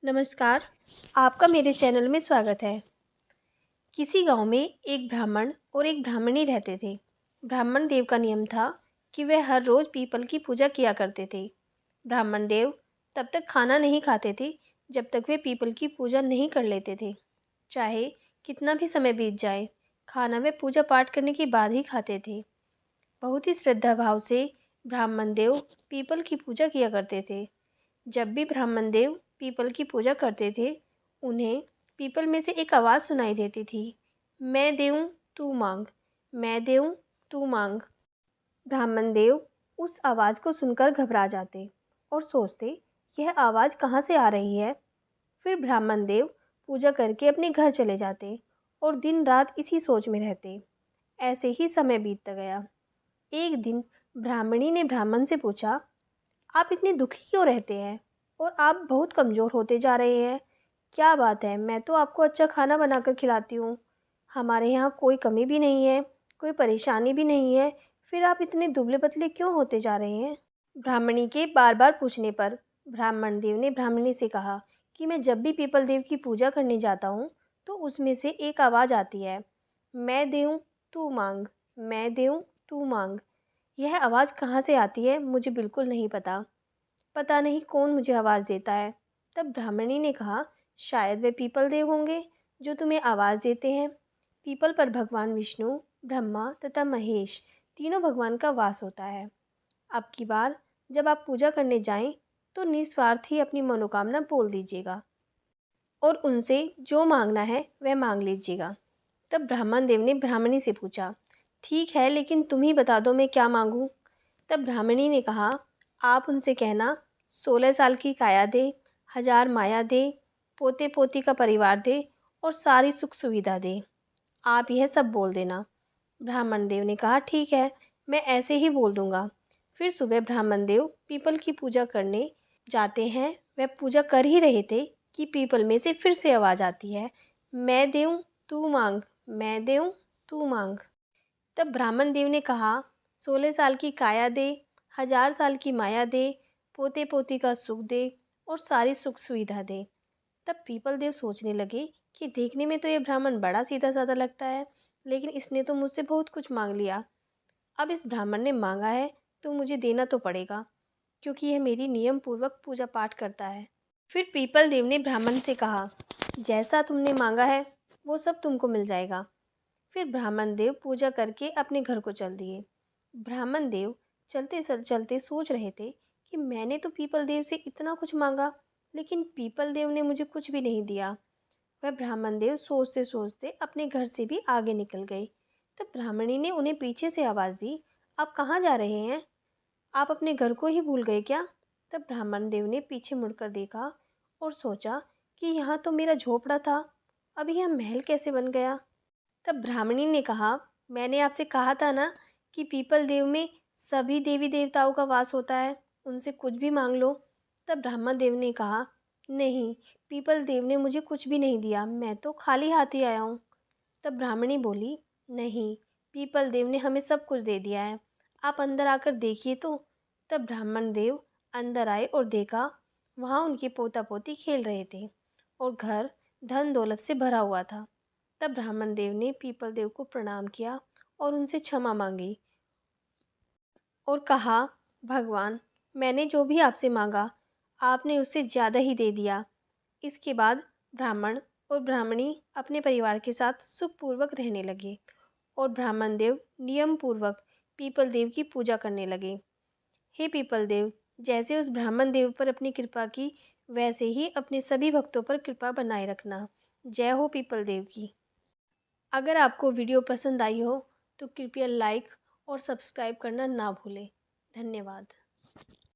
नमस्कार। आपका मेरे चैनल में स्वागत है। किसी गांव में एक ब्राह्मण और एक ब्राह्मणी रहते थे। ब्राह्मण देव का नियम था कि वह हर रोज़ पीपल की पूजा किया करते थे। ब्राह्मण देव तब तक खाना नहीं खाते थे जब तक वे पीपल की पूजा नहीं कर लेते थे। चाहे कितना भी समय बीत जाए, खाना वे पूजा पाठ करने के बाद ही खाते थे। बहुत ही श्रद्धा भाव से ब्राह्मण देव पीपल की पूजा किया करते थे। जब भी ब्राह्मण देव पीपल की पूजा करते थे, उन्हें पीपल में से एक आवाज़ सुनाई देती थी, मैं देऊं तू मांग, मैं देऊं तू मांग। ब्राह्मण देव उस आवाज़ को सुनकर घबरा जाते और सोचते, यह आवाज़ कहाँ से आ रही है। फिर ब्राह्मण देव पूजा करके अपने घर चले जाते और दिन रात इसी सोच में रहते। ऐसे ही समय बीतता गया। एक दिन ब्राह्मणी ने ब्राह्मण से पूछा, आप इतने दुखी क्यों रहते हैं और आप बहुत कमज़ोर होते जा रहे हैं। क्या बात है, मैं तो आपको अच्छा खाना बनाकर खिलाती हूँ। हमारे यहाँ कोई कमी भी नहीं है, कोई परेशानी भी नहीं है, फिर आप इतने दुबले पतले क्यों होते जा रहे हैं। ब्राह्मणी के बार बार पूछने पर ब्राह्मण देव ने ब्राह्मणी से कहा कि मैं जब भी पीपल देव की पूजा करने जाता हूँ तो उसमें से एक आवाज़ आती है, मैं दूँ तू मांग, मैं दूँ तू मांग। यह आवाज़ कहाँ से आती है मुझे बिल्कुल नहीं पता। पता नहीं कौन मुझे आवाज़ देता है। तब ब्राह्मणी ने कहा, शायद वे पीपल देव होंगे जो तुम्हें आवाज़ देते हैं। पीपल पर भगवान विष्णु, ब्रह्मा तथा महेश तीनों भगवान का वास होता है। अब की बार जब आप पूजा करने जाएं तो निस्वार्थ ही अपनी मनोकामना बोल दीजिएगा और उनसे जो मांगना है वह मांग लीजिएगा। तब ब्राह्मण देव ने ब्राह्मणी से पूछा, ठीक है, लेकिन तुम ही बता दो मैं क्या मांगूं। तब ब्राह्मणी ने कहा, आप उनसे कहना 16 साल की काया दे, 1000 माया दे, पोते पोती का परिवार दे और सारी सुख सुविधा दे। आप यह सब बोल देना। ब्राह्मण देव ने कहा, ठीक है, मैं ऐसे ही बोल दूंगा। फिर सुबह ब्राह्मण देव पीपल की पूजा करने जाते हैं। वह पूजा कर ही रहे थे कि पीपल में से फिर से आवाज़ आती है, मैं देऊँ तू मांग, मैं देऊँ तू मांग। तब ब्राह्मण देव ने कहा, 16 साल की काया दे, 1000 साल की माया दे, पोते पोती का सुख दे और सारी सुख सुविधा दे। तब पीपल देव सोचने लगे कि देखने में तो ये ब्राह्मण बड़ा सीधा साधा लगता है, लेकिन इसने तो मुझसे बहुत कुछ मांग लिया। अब इस ब्राह्मण ने मांगा है तो मुझे देना तो पड़ेगा, क्योंकि यह मेरी नियम पूर्वक पूजा पाठ करता है। फिर पीपल देव ने ब्राह्मण से कहा, जैसा तुमने मांगा है वो सब तुमको मिल जाएगा। फिर ब्राह्मण देव पूजा करके अपने घर को चल दिए। ब्राह्मण देव चलते चलते सोच रहे थे कि मैंने तो पीपल देव से इतना कुछ मांगा, लेकिन पीपल देव ने मुझे कुछ भी नहीं दिया। वह ब्राह्मण देव सोचते सोचते अपने घर से भी आगे निकल गए। तब ब्राह्मणी ने उन्हें पीछे से आवाज़ दी, आप कहाँ जा रहे हैं, आप अपने घर को ही भूल गए क्या। तब ब्राह्मण देव ने पीछे मुड़कर देखा और सोचा कि यहाँ तो मेरा झोपड़ा था, अब यह महल कैसे बन गया। तब ब्राह्मणी ने कहा, मैंने आपसे कहा था ना कि पीपल देव में सभी देवी देवताओं का वास होता है, उनसे कुछ भी मांग लो। तब ब्राह्मण देव ने कहा, नहीं, पीपल देव ने मुझे कुछ भी नहीं दिया, मैं तो खाली हाथ ही आया हूँ। तब ब्राह्मणी बोली, नहीं, पीपल देव ने हमें सब कुछ दे दिया है, आप अंदर आकर देखिए तो। तब ब्राह्मण देव अंदर आए और देखा वहाँ उनके पोता पोती खेल रहे थे और घर धन दौलत से भरा हुआ था। तब ब्राह्मण देव ने पीपल देव को प्रणाम किया और उनसे क्षमा मांगी और कहा, भगवान, मैंने जो भी आपसे मांगा आपने उससे ज़्यादा ही दे दिया। इसके बाद ब्राह्मण और ब्राह्मणी अपने परिवार के साथ सुखपूर्वक रहने लगे और ब्राह्मण देव नियम पूर्वक पीपल देव की पूजा करने लगे। हे पीपल देव, जैसे उस ब्राह्मण देव पर अपनी कृपा की, वैसे ही अपने सभी भक्तों पर कृपा बनाए रखना। जय हो पीपल देव की। अगर आपको वीडियो पसंद आई हो तो कृपया लाइक और सब्सक्राइब करना ना भूलें। धन्यवाद।